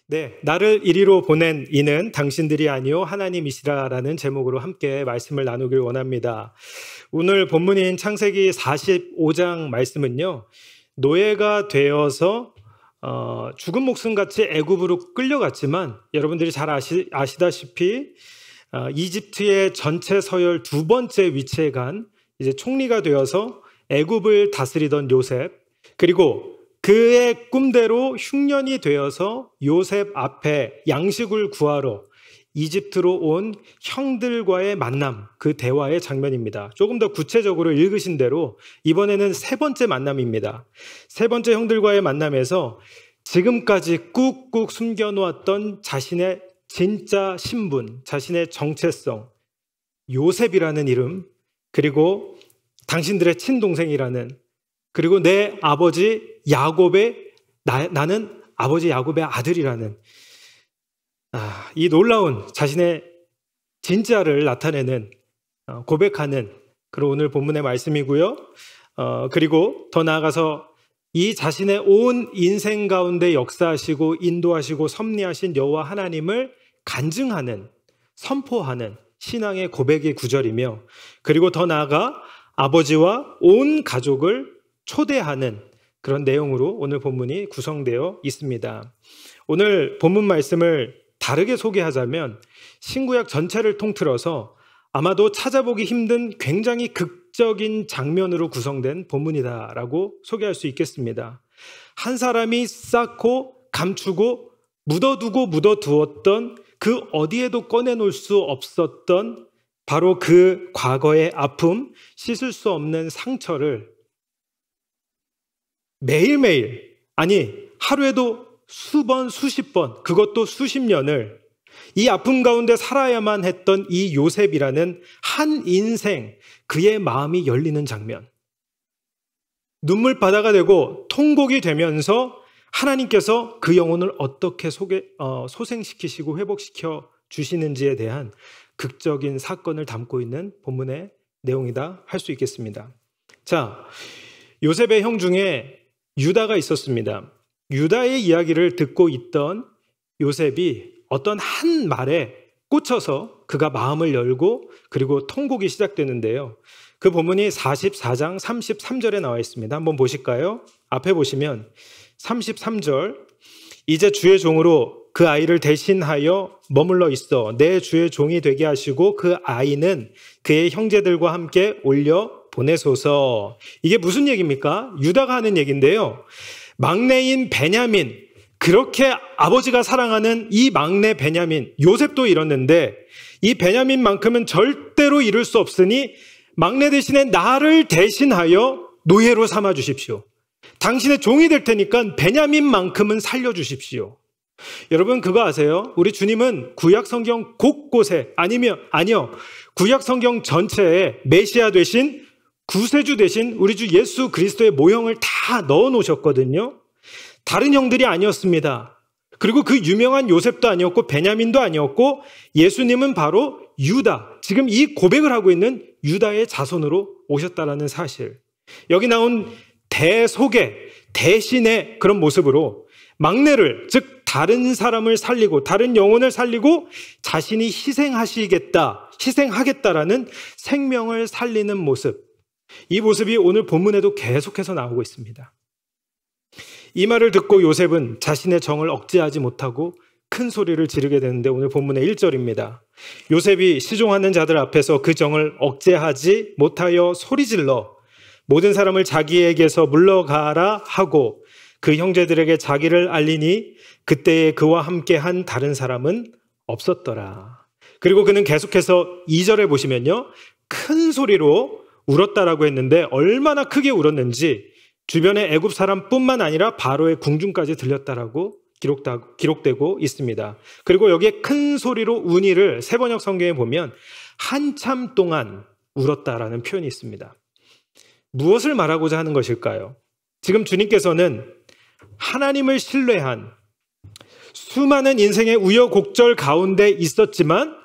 네, 나를 이리로 보낸 이는 당신들이 아니요 하나님이시라라는 제목으로 함께 말씀을 나누길 원합니다. 오늘 본문인 창세기 45장 말씀은요, 노예가 되어서 죽은 목숨같이 애굽으로 끌려갔지만 여러분들이 잘 아시다시피 이집트의 전체 서열 두 번째 위치에 간 이제 총리가 되어서 애굽을 다스리던 요셉, 그리고 그의 꿈대로 흉년이 되어서 요셉 앞에 양식을 구하러 이집트로 온 형들과의 만남, 그 대화의 장면입니다. 조금 더 구체적으로 읽으신 대로 이번에는 세 번째 만남입니다. 세 번째 형들과의 만남에서 지금까지 꾹꾹 숨겨놓았던 자신의 진짜 신분, 자신의 정체성, 요셉이라는 이름, 그리고 당신들의 친동생이라는, 그리고 내 아버지 야곱의 나는 아버지 야곱의 아들이라는 이 놀라운 자신의 진짜를 나타내는 고백하는 그런 오늘 본문의 말씀이고요. 그리고 더 나아가서 이 자신의 온 인생 가운데 역사하시고 인도하시고 섭리하신 여호와 하나님을 간증하는, 선포하는 신앙의 고백의 구절이며, 그리고 더 나아가 아버지와 온 가족을 초대하는 그런 내용으로 오늘 본문이 구성되어 있습니다. 오늘 본문 말씀을 다르게 소개하자면 신구약 전체를 통틀어서 아마도 찾아보기 힘든 굉장히 극적인 장면으로 구성된 본문이다라고 소개할 수 있겠습니다. 한 사람이 쌓고 감추고 묻어두었던 그 어디에도 꺼내놓을 수 없었던 바로 그 과거의 아픔, 씻을 수 없는 상처를 매일매일, 아니 하루에도 수번, 수십 번, 그것도 수십 년을 이 아픔 가운데 살아야만 했던 이 요셉이라는 한 인생, 그의 마음이 열리는 장면. 눈물바다가 되고 통곡이 되면서 하나님께서 그 영혼을 어떻게 소생시키시고 회복시켜 주시는지에 대한 극적인 사건을 담고 있는 본문의 내용이다 할 수 있겠습니다. 자, 요셉의 형 중에 유다가 있었습니다. 유다의 이야기를 듣고 있던 요셉이 어떤 한 말에 꽂혀서 그가 마음을 열고 그리고 통곡이 시작되는데요. 그 본문이 44장 33절에 나와 있습니다. 한번 보실까요? 앞에 보시면 33절, 이제 주의 종으로 그 아이를 대신하여 머물러 있어 내 주의 종이 되게 하시고 그 아이는 그의 형제들과 함께 올려 보내소서. 이게 무슨 얘기입니까? 유다가 하는 얘기인데요. 막내인 베냐민, 그렇게 아버지가 사랑하는 이 막내 베냐민, 요셉도 이뤘는데 이 베냐민만큼은 절대로 이룰 수 없으니 막내 대신에 나를 대신하여 노예로 삼아 주십시오. 당신의 종이 될 테니까 베냐민만큼은 살려주십시오. 여러분 그거 아세요? 우리 주님은 구약 성경 곳곳에 아니요 구약 성경 전체에 메시아 되신, 구세주 되신 우리 주 예수 그리스도의 모형을 다 넣어 놓으셨거든요. 다른 형들이 아니었습니다. 그리고 그 유명한 요셉도 아니었고 베냐민도 아니었고 예수님은 바로 유다, 지금 이 고백을 하고 있는 유다의 자손으로 오셨다라는 사실. 여기 나온 대속의, 대신의 그런 모습으로 막내를, 즉 다른 사람을 살리고 다른 영혼을 살리고 자신이 희생하겠다라는 생명을 살리는 모습. 이 모습이 오늘 본문에도 계속해서 나오고 있습니다. 이 말을 듣고 요셉은 자신의 정을 억제하지 못하고 큰 소리를 지르게 되는데 오늘 본문의 1절입니다. 요셉이 시종하는 자들 앞에서 그 정을 억제하지 못하여 소리질러 모든 사람을 자기에게서 물러가라 하고 그 형제들에게 자기를 알리니 그때에 그와 함께한 다른 사람은 없었더라. 그리고 그는 계속해서 2절에 보시면요, 큰 소리로 울었다라고 했는데 얼마나 크게 울었는지 주변의 애굽 사람뿐만 아니라 바로의 궁중까지 들렸다라고 기록되고 있습니다. 그리고 여기에 큰 소리로 우니를 세번역 성경에 보면 한참 동안 울었다라는 표현이 있습니다. 무엇을 말하고자 하는 것일까요? 지금 주님께서는 하나님을 신뢰한 수많은 인생의 우여곡절 가운데 있었지만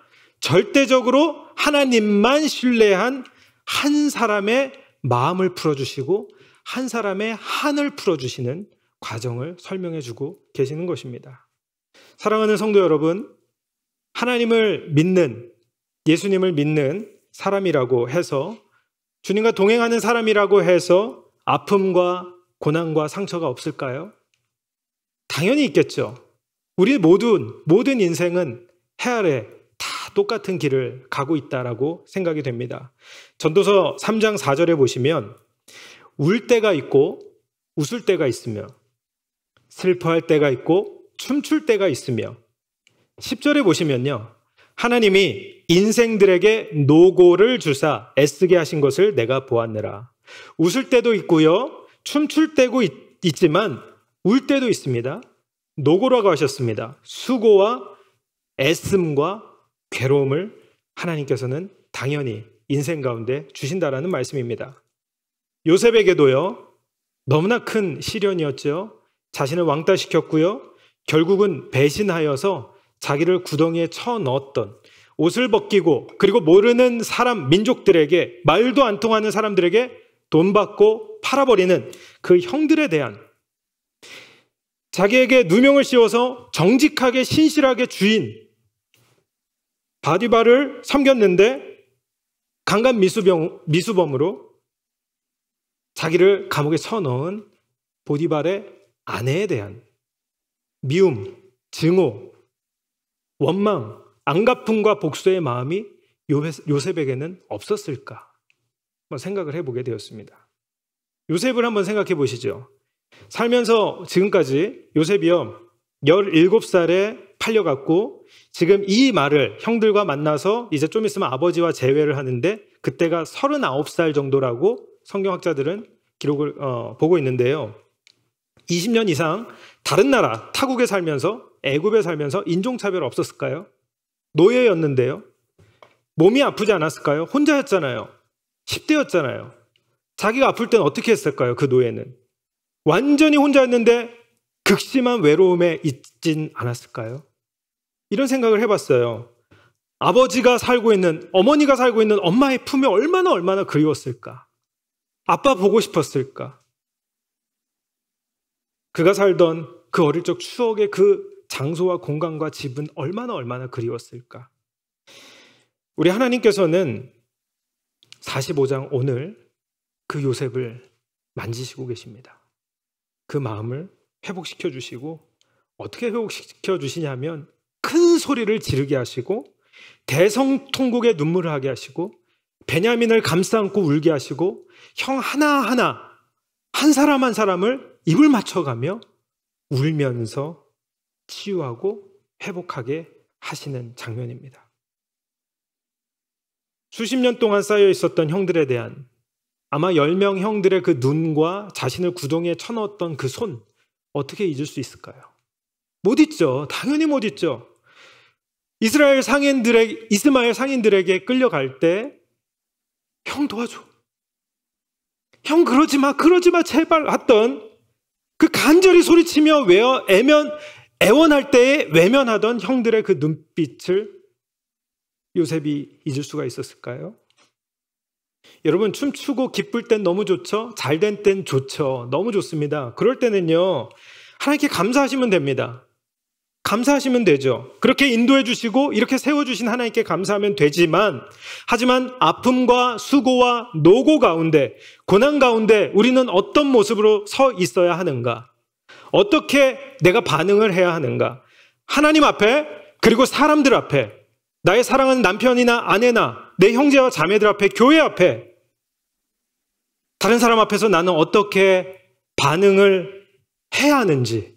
절대적으로 하나님만 신뢰한 한 사람의 마음을 풀어주시고 한 사람의 한을 풀어주시는 과정을 설명해주고 계시는 것입니다. 사랑하는 성도 여러분, 하나님을 믿는, 예수님을 믿는 사람이라고 해서, 주님과 동행하는 사람이라고 해서 아픔과 고난과 상처가 없을까요? 당연히 있겠죠. 우리 모든 인생은 해 아래 다 똑같은 길을 가고 있다라고 생각이 됩니다. 전도서 3장 4절에 보시면 울 때가 있고 웃을 때가 있으며 슬퍼할 때가 있고 춤출 때가 있으며 10절에 보시면요, 하나님이 인생들에게 노고를 주사 애쓰게 하신 것을 내가 보았느라. 웃을 때도 있고요, 춤출 때도 있지만 울 때도 있습니다. 노고라고 하셨습니다. 수고와 애씀과 괴로움을 하나님께서는 당연히 인생 가운데 주신다라는 말씀입니다. 요셉에게도요, 너무나 큰 시련이었죠. 자신을 왕따시켰고요, 결국은 배신하여서 자기를 구덩이에 쳐넣었던, 옷을 벗기고 그리고 모르는 사람, 민족들에게, 말도 안 통하는 사람들에게 돈 받고 팔아버리는 그 형들에 대한, 자기에게 누명을 씌워서 정직하게 신실하게 주인 바디바를 섬겼는데 강간 미수범으로 자기를 감옥에 쳐넣은 보디발의 아내에 대한 미움, 증오, 원망, 안갚음과 복수의 마음이 요셉에게는 없었을까? 한번 생각을 해보게 되었습니다. 요셉을 한번 생각해 보시죠. 살면서 지금까지 요셉이요, 17살에 팔려갔고 지금 이 말을 형들과 만나서 이제 좀 있으면 아버지와 재회를 하는데 그때가 39살 정도라고 성경학자들은 기록을 보고 있는데요. 20년 이상 다른 나라 타국에 살면서, 애굽에 살면서 인종차별 없었을까요? 노예였는데요. 몸이 아프지 않았을까요? 혼자였잖아요. 10대였잖아요. 자기가 아플 땐 어떻게 했을까요? 그 노예는 완전히 혼자였는데 극심한 외로움에 있진 않았을까요? 이런 생각을 해봤어요. 아버지가 살고 있는, 어머니가 살고 있는 엄마의 품이 얼마나 그리웠을까? 아빠 보고 싶었을까? 그가 살던 그 어릴 적 추억의 그 장소와 공간과 집은 얼마나 그리웠을까? 우리 하나님께서는 45장 오늘 그 요셉을 만지시고 계십니다. 그 마음을 회복시켜 주시고, 어떻게 회복시켜 주시냐면 큰 소리를 지르게 하시고 대성통곡의 눈물을 하게 하시고 베냐민을 감싸 안고 울게 하시고 형 하나하나 한 사람 한 사람을 입을 맞춰가며 울면서 치유하고 회복하게 하시는 장면입니다. 수십 년 동안 쌓여 있었던 형들에 대한, 아마 10명 형들의 그 눈과 자신을 구덩이에 쳐넣었던 그 손, 어떻게 잊을 수 있을까요? 못 잊죠. 당연히 못 잊죠. 이스마엘 상인들에게 끌려갈 때 형 도와줘, 형 그러지 마 제발 했던 그 간절히 소리치며 애원할 때에 외면하던 형들의 그 눈빛을 요셉이 잊을 수가 있었을까요? 여러분, 춤추고 기쁠 땐 너무 좋죠? 잘된 땐 좋죠. 너무 좋습니다. 그럴 때는요, 하나님께 감사하시면 됩니다. 감사하시면 되죠. 그렇게 인도해 주시고 이렇게 세워주신 하나님께 감사하면 되지만, 하지만 아픔과 수고와 노고 가운데, 고난 가운데 우리는 어떤 모습으로 서 있어야 하는가? 어떻게 내가 반응을 해야 하는가? 하나님 앞에, 그리고 사람들 앞에, 나의 사랑하는 남편이나 아내나 내 형제와 자매들 앞에, 교회 앞에, 다른 사람 앞에서 나는 어떻게 반응을 해야 하는지,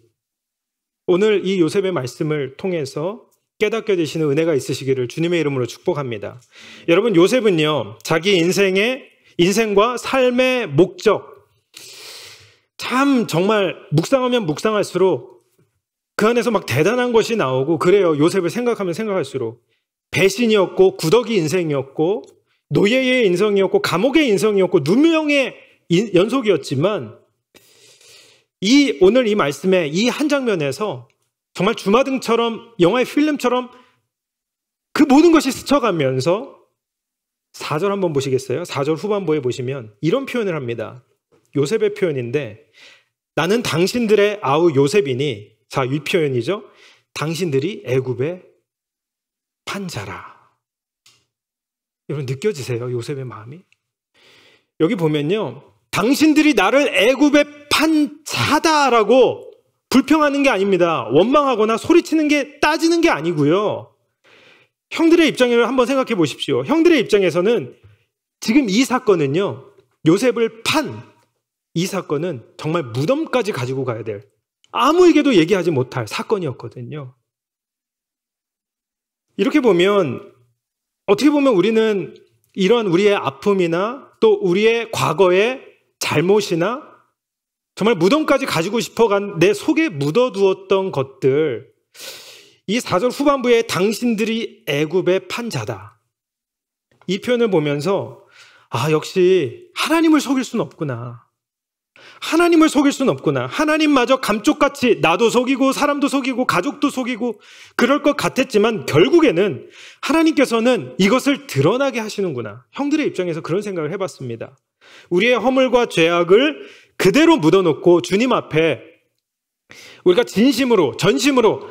오늘 이 요셉의 말씀을 통해서 깨닫게 되시는 은혜가 있으시기를 주님의 이름으로 축복합니다. 여러분, 요셉은요, 자기 인생과 삶의 목적, 참 정말 묵상하면 묵상할수록 그 안에서 막 대단한 것이 나오고 그래요. 요셉을 생각하면 생각할수록 배신이었고 구더기 인생이었고 노예의 인생이었고 감옥의 인생이었고 누명의 연속이었지만, 오늘 이 말씀의 이 한 장면에서 정말 주마등처럼, 영화의 필름처럼 그 모든 것이 스쳐가면서 4절 한번 보시겠어요? 4절 후반부에 보시면 이런 표현을 합니다. 요셉의 표현인데, 나는 당신들의 아우 요셉이니, 자, 이 표현이죠. 당신들이 애굽의 판자라. 여러분 느껴지세요? 요셉의 마음이? 여기 보면요, 당신들이 나를 애굽의 판자다라고 불평하는 게 아닙니다. 원망하거나 소리치는 게, 따지는 게 아니고요. 형들의 입장을 한번 생각해 보십시오. 형들의 입장에서는 지금 이 사건은요, 요셉을 판 이 사건은 정말 무덤까지 가지고 가야 될, 아무에게도 얘기하지 못할 사건이었거든요. 이렇게 보면, 어떻게 보면 우리는 이런 우리의 아픔이나 또 우리의 과거의 잘못이나 정말 무덤까지 가지고 싶어간 내 속에 묻어두었던 것들, 이 4절 후반부에 당신들이 애굽의 판자다, 이 표현을 보면서 역시 하나님을 속일 수는 없구나. 하나님을 속일 수는 없구나. 하나님마저 감쪽같이 나도 속이고 사람도 속이고 가족도 속이고 그럴 것 같았지만 결국에는 하나님께서는 이것을 드러나게 하시는구나. 형들의 입장에서 그런 생각을 해봤습니다. 우리의 허물과 죄악을 그대로 묻어놓고 주님 앞에 우리가 진심으로, 전심으로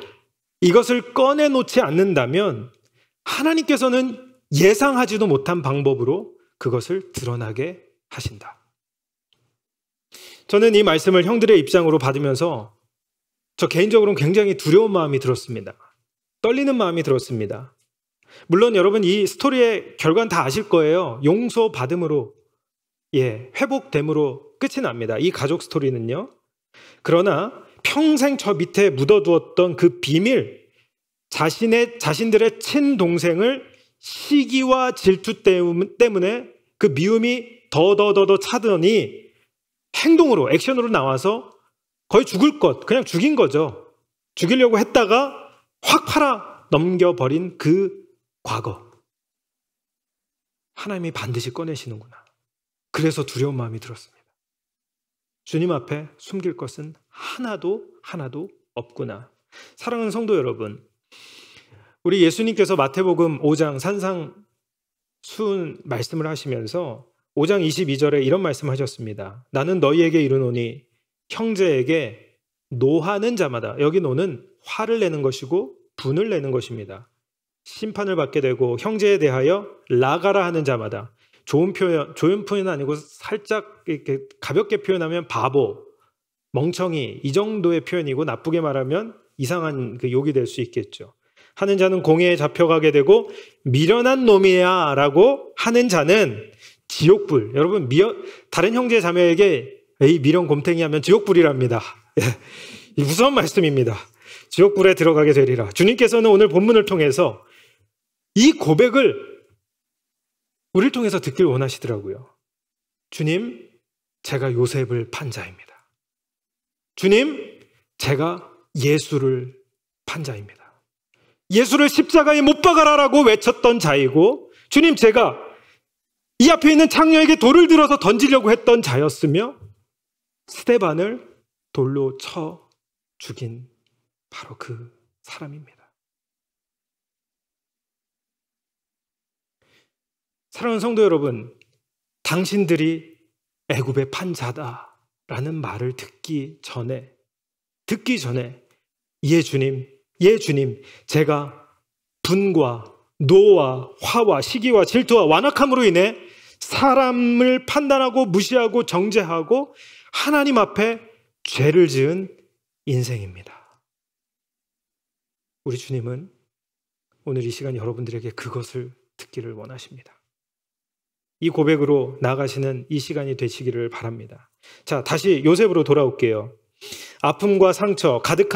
이것을 꺼내놓지 않는다면 하나님께서는 예상하지도 못한 방법으로 그것을 드러나게 하신다. 저는 이 말씀을 형들의 입장으로 받으면서 저 개인적으로는 굉장히 두려운 마음이 들었습니다. 떨리는 마음이 들었습니다. 물론 여러분 이 스토리의 결과는 다 아실 거예요. 용서받음으로, 회복됨으로 끝이 납니다. 이 가족 스토리는요. 그러나 평생 저 밑에 묻어두었던 그 비밀, 자신들의 친동생을 시기와 질투 때문에 그 미움이 더 차더니 행동으로, 액션으로 나와서 거의 죽을 것, 그냥 죽인 거죠. 죽이려고 했다가 확 팔아 넘겨버린 그 과거. 하나님이 반드시 꺼내시는구나. 그래서 두려운 마음이 들었습니다. 주님 앞에 숨길 것은 하나도 없구나. 사랑하는 성도 여러분, 우리 예수님께서 마태복음 5장 산상수훈 말씀을 하시면서 5장 22절에 이런 말씀하셨습니다. 나는 너희에게 이르노니 형제에게 노하는 자마다, 여기 노는 화를 내는 것이고 분을 내는 것입니다. 심판을 받게 되고 형제에 대하여 나가라 하는 자마다, 좋은 표현 아니고 살짝 이렇게 가볍게 표현하면 바보, 멍청이, 이 정도의 표현이고 나쁘게 말하면 이상한 그 욕이 될 수 있겠죠. 하는 자는 공회에 잡혀가게 되고 미련한 놈이야 라고 하는 자는 지옥불. 여러분 다른 형제 자매에게 에이 미련 곰탱이 하면 지옥불이랍니다. 이 무서운 말씀입니다. 지옥불에 들어가게 되리라. 주님께서는 오늘 본문을 통해서 이 고백을 우리를 통해서 듣길 원하시더라고요. 주님, 제가 요셉을 판 자입니다. 주님, 제가 예수를 판 자입니다. 예수를 십자가에 못 박아라라고 외쳤던 자이고, 주님, 제가 이 앞에 있는 창녀에게 돌을 들어서 던지려고 했던 자였으며 스데반을 돌로 쳐 죽인 바로 그 사람입니다. 사랑하는 성도 여러분, 당신들이 애굽의 판자다라는 말을 듣기 전에 예 주님, 제가 분과 노와 화와 시기와 질투와 완악함으로 인해 사람을 판단하고 무시하고 정죄하고 하나님 앞에 죄를 지은 인생입니다. 우리 주님은 오늘 이 시간 여러분들에게 그것을 듣기를 원하십니다. 이 고백으로 나아가시는 이 시간이 되시기를 바랍니다. 자, 다시 요셉으로 돌아올게요. 아픔과 상처 가득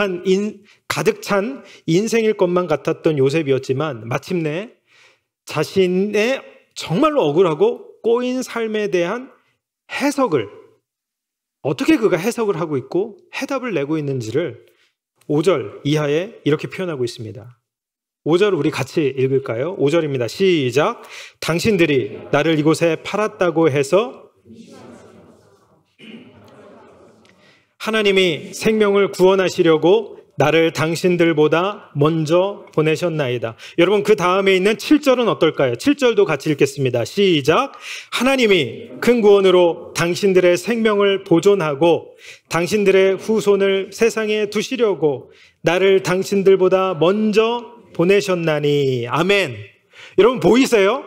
찬 인생일 것만 같았던 요셉이었지만 마침내 자신의 정말로 억울하고 꼬인 삶에 대한 해석을, 어떻게 그가 해석을 하고 있고 해답을 내고 있는지를 5절 이하에 이렇게 표현하고 있습니다. 5절 우리 같이 읽을까요? 5절입니다. 시작. 당신들이 나를 이곳에 팔았다고 해서 하나님이 생명을 구원하시려고 나를 당신들보다 먼저 보내셨나이다. 여러분 그 다음에 있는 7절은 어떨까요? 7절도 같이 읽겠습니다. 시작. 하나님이 큰 구원으로 당신들의 생명을 보존하고 당신들의 후손을 세상에 두시려고 나를 당신들보다 먼저 보내셨나니. 아멘. 여러분 보이세요?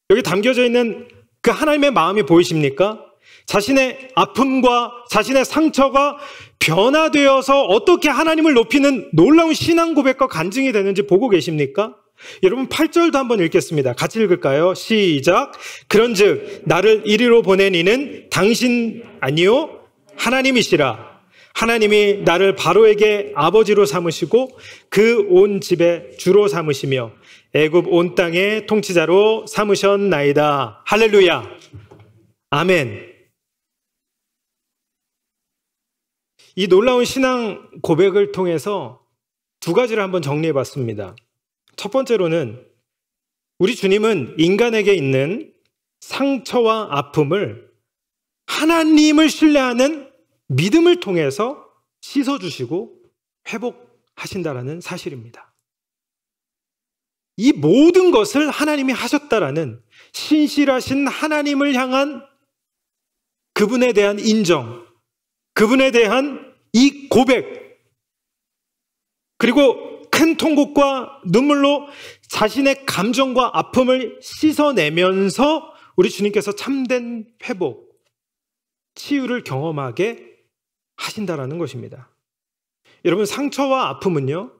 여기 담겨져 있는 그 하나님의 마음이 보이십니까? 자신의 아픔과 자신의 상처가 변화되어서 어떻게 하나님을 높이는 놀라운 신앙 고백과 간증이 되는지 보고 계십니까? 여러분 8절도 한번 읽겠습니다. 같이 읽을까요? 시작. 그런즉 나를 이리로 보낸 이는 당신 아니요 하나님이시라. 하나님이 나를 바로에게 아버지로 삼으시고 그 온 집에 주로 삼으시며 애굽 온 땅의 통치자로 삼으셨나이다. 할렐루야. 아멘. 이 놀라운 신앙 고백을 통해서 두 가지를 한번 정리해 봤습니다. 첫 번째로는 우리 주님은 인간에게 있는 상처와 아픔을 하나님을 신뢰하는 믿음을 통해서 씻어주시고 회복하신다라는 사실입니다. 이 모든 것을 하나님이 하셨다라는 신실하신 하나님을 향한 그분에 대한 인정, 그분에 대한 이 고백, 그리고 큰 통곡과 눈물로 자신의 감정과 아픔을 씻어내면서 우리 주님께서 참된 회복, 치유를 경험하게 하신다라는 것입니다. 여러분 상처와 아픔은요,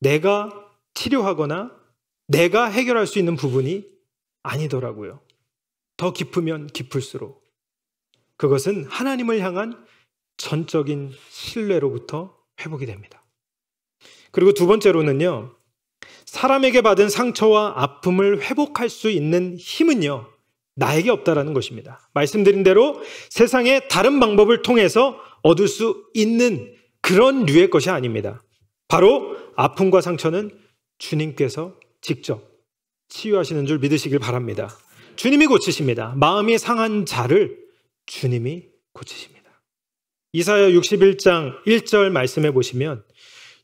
내가 치료하거나 내가 해결할 수 있는 부분이 아니더라고요. 더 깊으면 깊을수록 그것은 하나님을 향한 전적인 신뢰로부터 회복이 됩니다. 그리고 두 번째로는요, 사람에게 받은 상처와 아픔을 회복할 수 있는 힘은요, 나에게 없다라는 것입니다. 말씀드린 대로 세상의 다른 방법을 통해서 얻을 수 있는 그런 류의 것이 아닙니다. 바로 아픔과 상처는 주님께서 직접 치유하시는 줄 믿으시길 바랍니다. 주님이 고치십니다. 마음이 상한 자를 주님이 고치십니다. 이사야 61장 1절 말씀해 보시면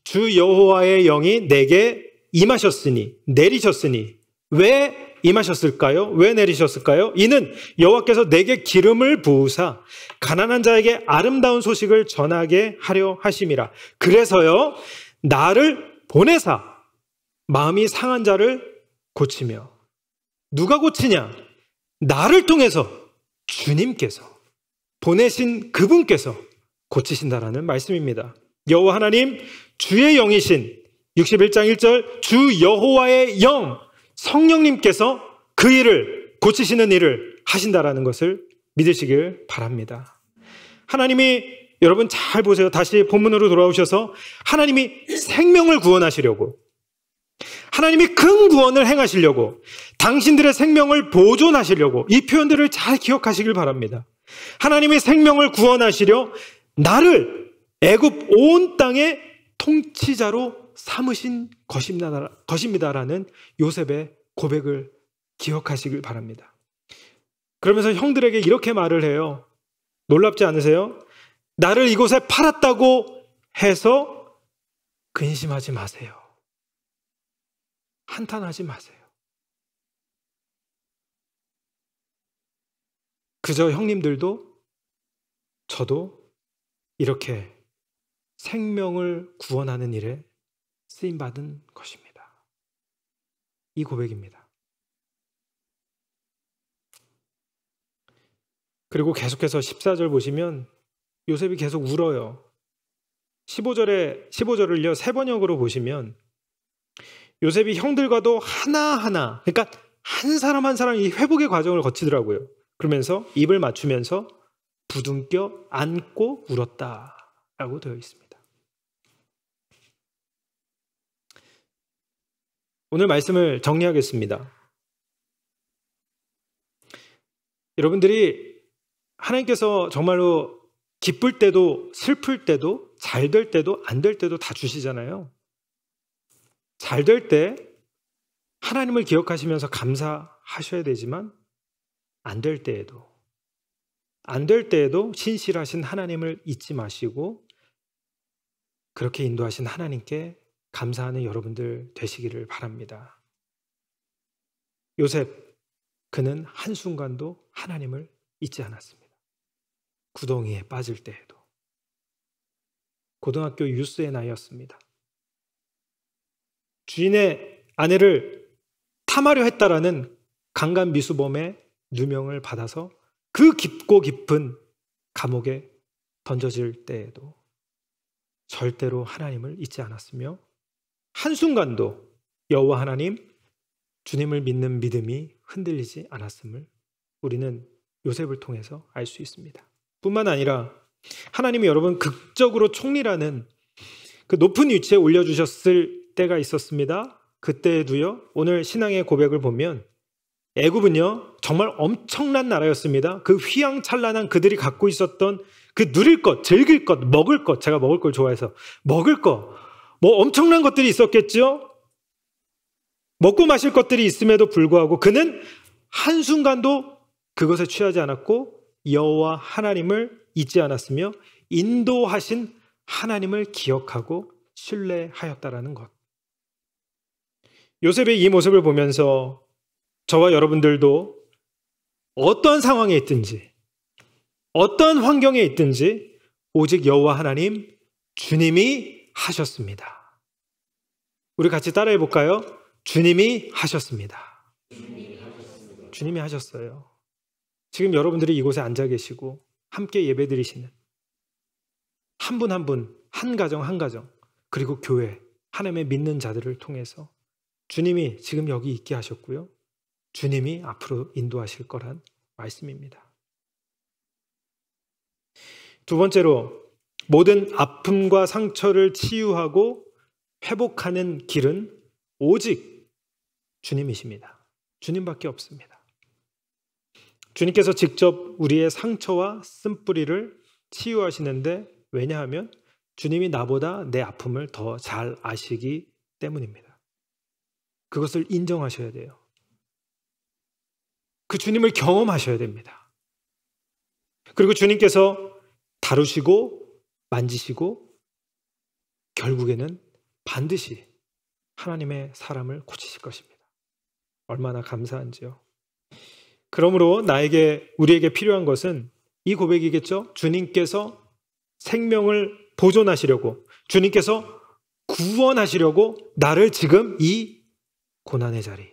주 여호와의 영이 내게 임하셨으니, 내리셨으니, 왜 임하셨을까요? 왜 내리셨을까요? 이는 여호와께서 내게 기름을 부으사 가난한 자에게 아름다운 소식을 전하게 하려 하심이라. 그래서요, 나를 보내사 마음이 상한 자를 고치며. 누가 고치냐? 나를 통해서 주님께서, 보내신 그분께서 고치신다라는 말씀입니다. 여호와 하나님, 주의 영이신 61장 1절 주 여호와의 영, 성령님께서 그 일을, 고치시는 일을 하신다라는 것을 믿으시길 바랍니다. 하나님이, 여러분 잘 보세요. 다시 본문으로 돌아오셔서 하나님이 생명을 구원하시려고, 하나님이 큰 구원을 행하시려고, 당신들의 생명을 보존하시려고, 이 표현들을 잘 기억하시길 바랍니다. 하나님이 생명을 구원하시려 나를 애굽 온 땅의 통치자로 삼으신 것입니다라는 요셉의 고백을 기억하시길 바랍니다. 그러면서 형들에게 이렇게 말을 해요. 놀랍지 않으세요? 나를 이곳에 팔았다고 해서 근심하지 마세요. 한탄하지 마세요. 그저 형님들도 저도 이렇게 생명을 구원하는 일에 쓰임받은 것입니다. 이 고백입니다. 그리고 계속해서 14절 보시면 요셉이 계속 울어요. 15절을요, 세 번역으로 보시면 요셉이 형들과도 하나하나, 그러니까 한 사람 한 사람 이 회복의 과정을 거치더라고요. 그러면서 입을 맞추면서 부둥켜 안고 울었다라고 되어 있습니다. 오늘 말씀을 정리하겠습니다. 여러분들이 하나님께서 정말로 기쁠 때도 슬플 때도 잘 될 때도 안 될 때도 다 주시잖아요. 잘 될 때 하나님을 기억하시면서 감사하셔야 되지만 안 될 때에도 신실하신 하나님을 잊지 마시고 그렇게 인도하신 하나님께 감사하는 여러분들 되시기를 바랍니다. 요셉, 그는 한순간도 하나님을 잊지 않았습니다. 구덩이에 빠질 때에도. 고등학교 유스의 나이였습니다. 주인의 아내를 탐하려 했다라는 강간미수범의 누명을 받아서 그 깊고 깊은 감옥에 던져질 때에도 절대로 하나님을 잊지 않았으며 한순간도 여호와 하나님, 주님을 믿는 믿음이 흔들리지 않았음을 우리는 요셉을 통해서 알 수 있습니다. 뿐만 아니라 하나님이 여러분 극적으로 총리라는 그 높은 위치에 올려주셨을 때가 있었습니다. 그때도요, 오늘 신앙의 고백을 보면 애굽은요 정말 엄청난 나라였습니다. 그 휘황찬란한 그들이 갖고 있었던 그 누릴 것, 즐길 것, 먹을 것, 제가 먹을 걸 좋아해서 먹을 것, 뭐 엄청난 것들이 있었겠죠. 먹고 마실 것들이 있음에도 불구하고 그는 한순간도 그것에 취하지 않았고 여호와 하나님을 잊지 않았으며 인도하신 하나님을 기억하고 신뢰하였다라는 것. 요셉의 이 모습을 보면서 저와 여러분들도 어떤 상황에 있든지 어떤 환경에 있든지 오직 여호와 하나님, 주님이 하셨습니다. 우리 같이 따라해 볼까요? 주님이 하셨습니다. 주님이 하셨어요. 지금 여러분들이 이곳에 앉아 계시고 함께 예배드리시는 한 분 한 분, 한 가정 한 가정, 그리고 교회, 하나님의 믿는 자들을 통해서 주님이 지금 여기 있게 하셨고요. 주님이 앞으로 인도하실 거란 말씀입니다. 두 번째로, 모든 아픔과 상처를 치유하고 회복하는 길은 오직 주님이십니다. 주님밖에 없습니다. 주님께서 직접 우리의 상처와 쓴뿌리를 치유하시는데, 왜냐하면 주님이 나보다 내 아픔을 더 잘 아시기 때문입니다. 그것을 인정하셔야 돼요. 그 주님을 경험하셔야 됩니다. 그리고 주님께서 다루시고 만지시고 결국에는 반드시 하나님의 사람을 고치실 것입니다. 얼마나 감사한지요. 그러므로 우리에게 필요한 것은 이 고백이겠죠. 주님께서 생명을 보존하시려고, 주님께서 구원하시려고 나를 지금 이 고난의 자리,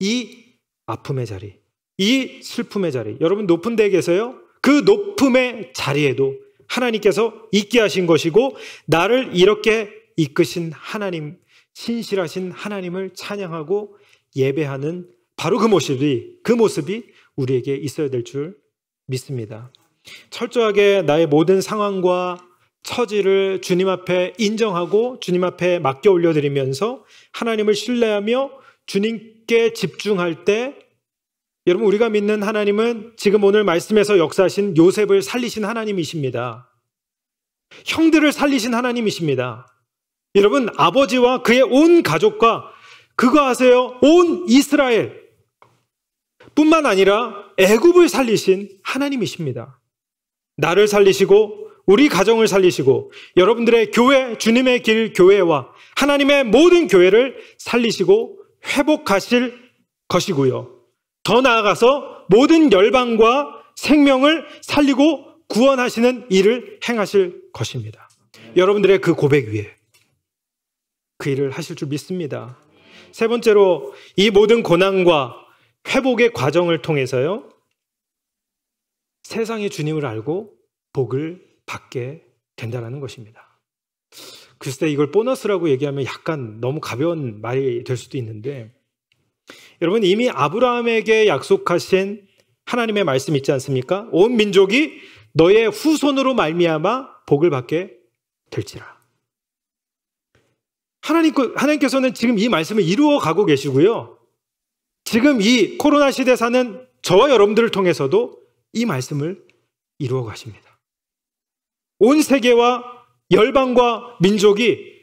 이 아픔의 자리, 이 슬픔의 자리, 여러분 높은 데에 계세요? 그 높음의 자리에도 하나님께서 있게 하신 것이고, 나를 이렇게 이끄신 하나님, 신실하신 하나님을 찬양하고 예배하는 바로 그 모습이 우리에게 있어야 될 줄 믿습니다. 철저하게 나의 모든 상황과 처지를 주님 앞에 인정하고 주님 앞에 맡겨 올려드리면서 하나님을 신뢰하며 주님께 집중할 때, 여러분 우리가 믿는 하나님은 지금 오늘 말씀에서 역사하신 요셉을 살리신 하나님이십니다. 형들을 살리신 하나님이십니다. 여러분 아버지와 그의 온 가족과 그거 아세요? 온 이스라엘 뿐만 아니라 애굽을 살리신 하나님이십니다. 나를 살리시고 우리 가정을 살리시고 여러분들의 교회, 주님의 길 교회와 하나님의 모든 교회를 살리시고 회복하실 것이고요. 더 나아가서 모든 열방과 생명을 살리고 구원하시는 일을 행하실 것입니다. 여러분들의 그 고백 위에 그 일을 하실 줄 믿습니다. 세 번째로, 이 모든 고난과 회복의 과정을 통해서요, 세상의 주님을 알고 복을 받게 된다는 것입니다. 글쎄 이걸 보너스라고 얘기하면 약간 너무 가벼운 말이 될 수도 있는데, 여러분 이미 아브라함에게 약속하신 하나님의 말씀 있지 않습니까? 온 민족이 너의 후손으로 말미암아 복을 받게 될지라. 하나님께서는 지금 이 말씀을 이루어 가고 계시고요. 지금 이 코로나 시대 사는 저와 여러분들을 통해서도 이 말씀을 이루어 가십니다. 온 세계와 열방과 민족이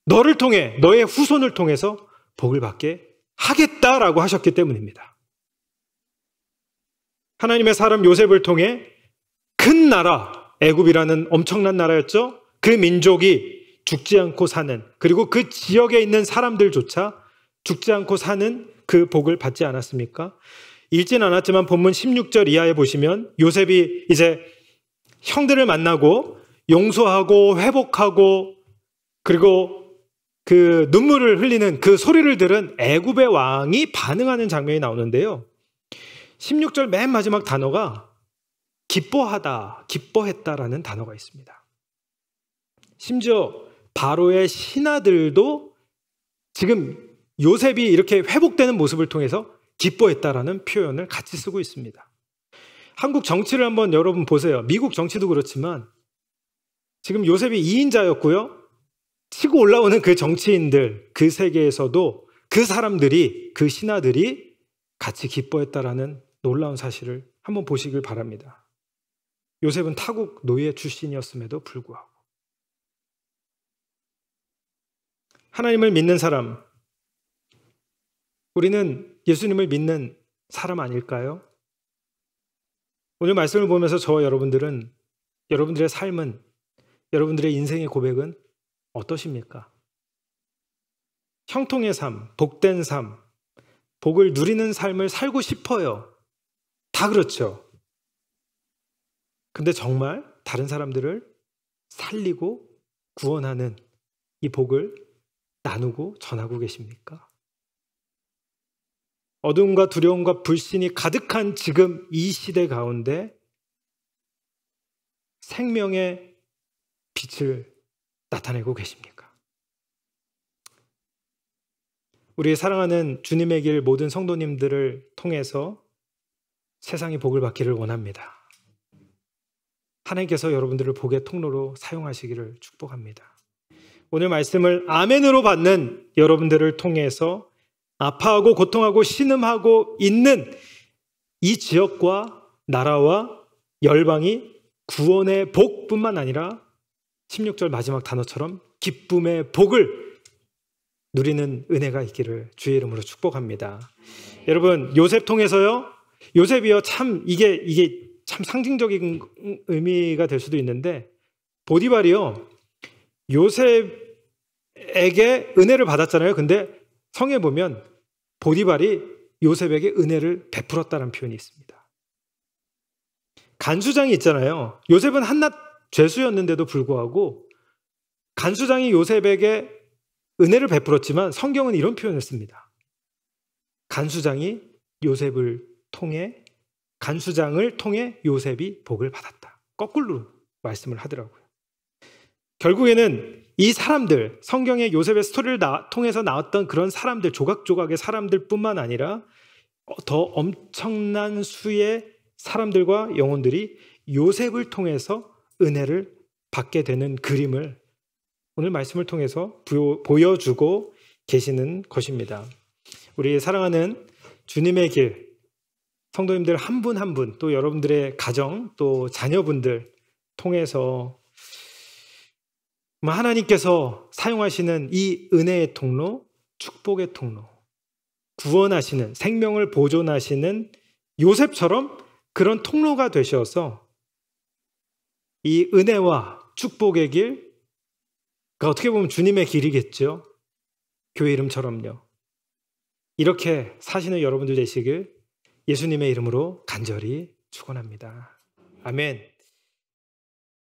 너를 통해, 너의 후손을 통해서 복을 받게 하겠다라고 하셨기 때문입니다. 하나님의 사람 요셉을 통해 큰 나라, 애굽이라는 엄청난 나라였죠. 그 민족이 죽지 않고 사는, 그리고 그 지역에 있는 사람들조차 죽지 않고 사는 그 복을 받지 않았습니까? 읽진 않았지만 본문 16절 이하에 보시면 요셉이 이제 형들을 만나고 용서하고 회복하고 그리고 그 눈물을 흘리는 그 소리를 들은 애굽의 왕이 반응하는 장면이 나오는데요. 16절 맨 마지막 단어가 기뻐하다, 기뻐했다라는 단어가 있습니다. 심지어 바로의 신하들도 지금 요셉이 이렇게 회복되는 모습을 통해서 기뻐했다라는 표현을 같이 쓰고 있습니다. 한국 정치를 한번 여러분 보세요. 미국 정치도 그렇지만 지금 요셉이 2인자였고요. 치고 올라오는 그 정치인들, 그 세계에서도 그 사람들이, 그 신하들이 같이 기뻐했다라는 놀라운 사실을 한번 보시길 바랍니다. 요셉은 타국 노예 출신이었음에도 불구하고. 하나님을 믿는 사람, 우리는 예수님을 믿는 사람 아닐까요? 오늘 말씀을 보면서 저와 여러분들은, 여러분들의 삶은, 여러분들의 인생의 고백은 어떠십니까? 형통의 삶, 복된 삶, 복을 누리는 삶을 살고 싶어요. 다 그렇죠. 근데 정말 다른 사람들을 살리고 구원하는 이 복을 나누고 전하고 계십니까? 어둠과 두려움과 불신이 가득한 지금 이 시대 가운데 생명의 빛을 나타내고 계십니까? 우리 사랑하는 주님의 길 모든 성도님들을 통해서 세상이 복을 받기를 원합니다. 하나님께서 여러분들을 복의 통로로 사용하시기를 축복합니다. 오늘 말씀을 아멘으로 받는 여러분들을 통해서 아파하고 고통하고 신음하고 있는 이 지역과 나라와 열방이 구원의 복뿐만 아니라 16절 마지막 단어처럼 기쁨의 복을 누리는 은혜가 있기를 주의 이름으로 축복합니다. 여러분, 요셉 통해서요, 요셉이요, 참 이게 참 상징적인 의미가 될 수도 있는데, 보디발이요, 요셉에게 은혜를 받았잖아요. 근데 성에 보면 보디발이 요셉에게 은혜를 베풀었다는 표현이 있습니다. 간수장이 있잖아요. 요셉은 한낱 죄수였는데도 불구하고 간수장이 요셉에게 은혜를 베풀었지만 성경은 이런 표현을 씁니다. 간수장이 요셉을 통해, 간수장을 통해 요셉이 복을 받았다. 거꾸로 말씀을 하더라고요. 결국에는 이 사람들, 성경의 요셉의 스토리를 통해서 나왔던 그런 사람들, 조각조각의 사람들 뿐만 아니라 더 엄청난 수의 사람들과 영혼들이 요셉을 통해서 은혜를 받게 되는 그림을 오늘 말씀을 통해서 보여주고 계시는 것입니다. 우리 사랑하는 주님의 길, 성도님들 한 분 한 분, 또 여러분들의 가정, 또 자녀분들 통해서 하나님께서 사용하시는 이 은혜의 통로, 축복의 통로, 구원하시는, 생명을 보존하시는 요셉처럼 그런 통로가 되셔서 이 은혜와 축복의 길, 어떻게 보면 주님의 길이겠죠. 교회 이름처럼요. 이렇게 사시는 여러분들 되시길 예수님의 이름으로 간절히 축원합니다. 아멘.